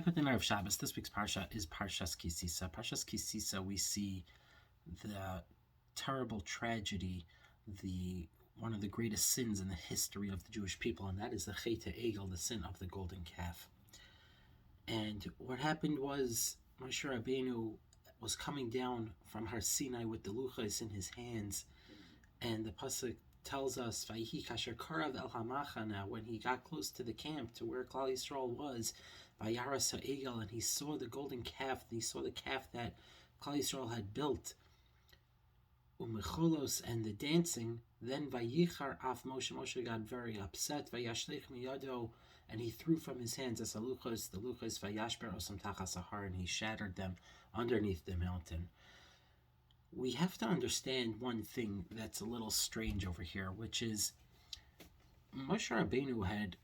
Good night of Shabbos. This week's Parsha is Parshas Sisa. Parshas Sisa, we see the terrible tragedy, one of the greatest sins in the history of the Jewish people, and that is the Chet Egel, the sin of the golden calf. And what happened was Moshe Rabbeinu was coming down from Har Sinai with the luchos in his hands, and the pasuk tells us, "Vayihi kasher karav el hamachana," when he got close to the camp, to where Klal Yisrael was, Vayaras ha'egel, and he saw the golden calf. He saw the calf that Klal Yisrael had built, umecholos, and the dancing. Then Vayichar af Moshe. Moshe got very upset. Vayashlech miyado, and he threw from his hands as the luchos, vayashber osam tachas ahar, and he shattered them underneath the mountain. We have to understand one thing that's a little strange over here, which is Moshe Rabbeinu had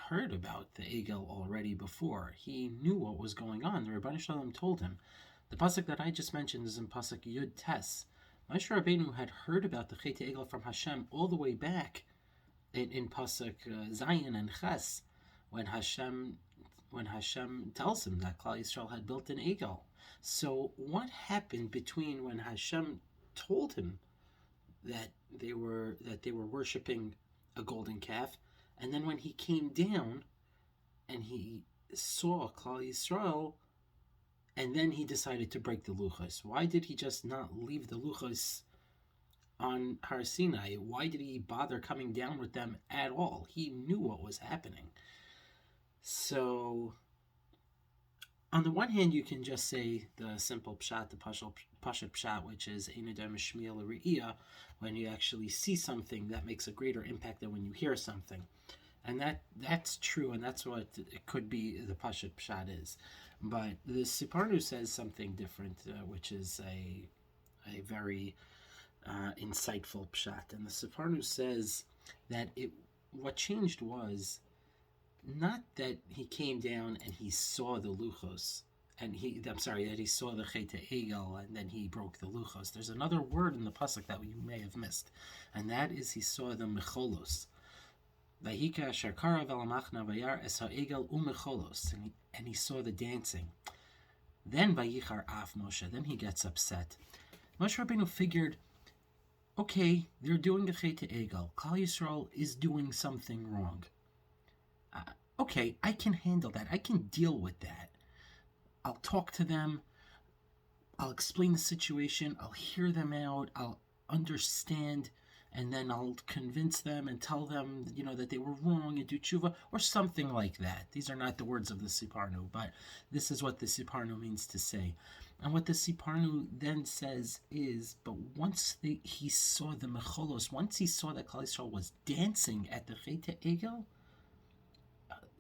heard about the Egel already before. He knew what was going on. The Rebbeinu Shalom told him. The pasuk that I just mentioned is in pasuk Yud Tes. Moshe Rabbeinu had heard about the Chet Egel from Hashem all the way back in pasuk Zayin and Ches, when Hashem tells him that Klal Yisrael had built an Egel. So what happened between when Hashem told him that they were worshiping a golden calf, and then when he came down and he saw Klal Yisrael, and then he decided to break the luchos? Why did he just not leave the luchos on Har Sinai? Why did he bother coming down with them at all? He knew what was happening. So, on the one hand, you can just say the simple pshat, the pashut pshat, which is einadar mishmiel re'iyah, when you actually see something that makes a greater impact than when you hear something. And that's true, and that's what it could be the pashut pshat is. But the Siparnu says something different, which is a very insightful pshat. And the Siparnu says that what changed was not that he came down and he saw the luchos, that he saw the Chet Egel and then he broke the luchos. There's another word in the pasuk that you may have missed, and that is he saw the mecholos. Vayika sharkara velamachna vayar es ha'egel umecholos, and he saw the dancing. Then vayichar af Moshe. Then he gets upset. Moshe Rabbeinu figured, okay, they're doing the Chet Egel. Klal Yisrael is doing something wrong. Okay, I can handle that. I can deal with that. I'll talk to them. I'll explain the situation. I'll hear them out. I'll understand. And then I'll convince them and tell them, that they were wrong and do tshuva, or something like that. These are not the words of the Siparnu, but this is what the Siparnu means to say. And what the Siparnu then says is, but once he saw the mecholos, once he saw that Klal Yisrael was dancing at the Chet Egel,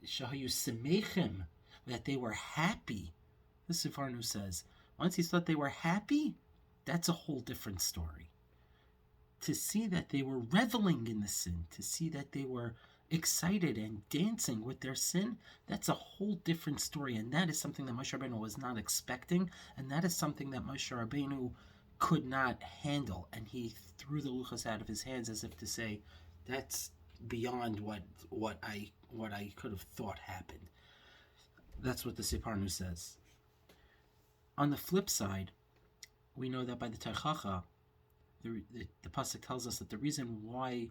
Shahayu Semechim, that they were happy. The Sifarnu says, once he thought they were happy, that's a whole different story. To see that they were reveling in the sin, to see that they were excited and dancing with their sin, that's a whole different story. And that is something that Moshe Rabbeinu was not expecting, and that is something that Moshe Rabbeinu could not handle. And he threw the luchos out of his hands as if to say, that's beyond what I could have thought happened. That's what the Siparnu says. On the flip side, we know that by the Teichacha, the pasuk tells us that the reason why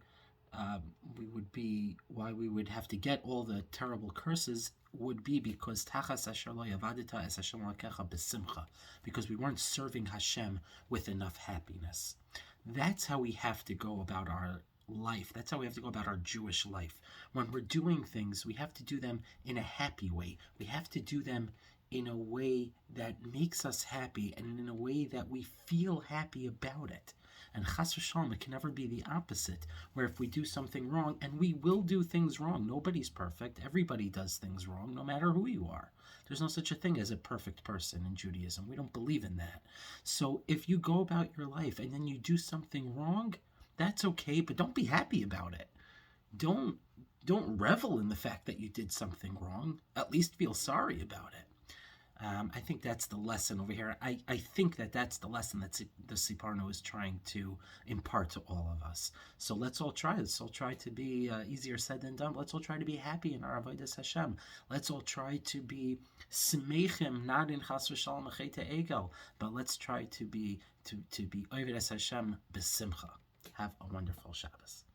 we would have to get all the terrible curses would be because tachas asher lo yavadita es Hashem lakecha b'simcha, because we weren't serving Hashem with enough happiness. That's how we have to go about our life. That's how we have to go about our Jewish life. When we're doing things, we have to do them in a happy way. We have to do them in a way that makes us happy and in a way that we feel happy about it. And chas v'shalom, it can never be the opposite, where if we do something wrong, and we will do things wrong, nobody's perfect, everybody does things wrong, no matter who you are. There's no such a thing as a perfect person in Judaism. We don't believe in that. So if you go about your life and then you do something wrong, that's okay, but don't be happy about it. Don't revel in the fact that you did something wrong. At least feel sorry about it. I think that's the lesson over here. I think that's the lesson that the Siparno is trying to impart to all of us. So let's all try. Let's all try to be easier said than done. Let's all try to be happy in our avodas Hashem. Let's all try to be smeichim, not in chas v'shalom achete egel, but let's try to be avodas Hashem besimcha. Have a wonderful Shabbos.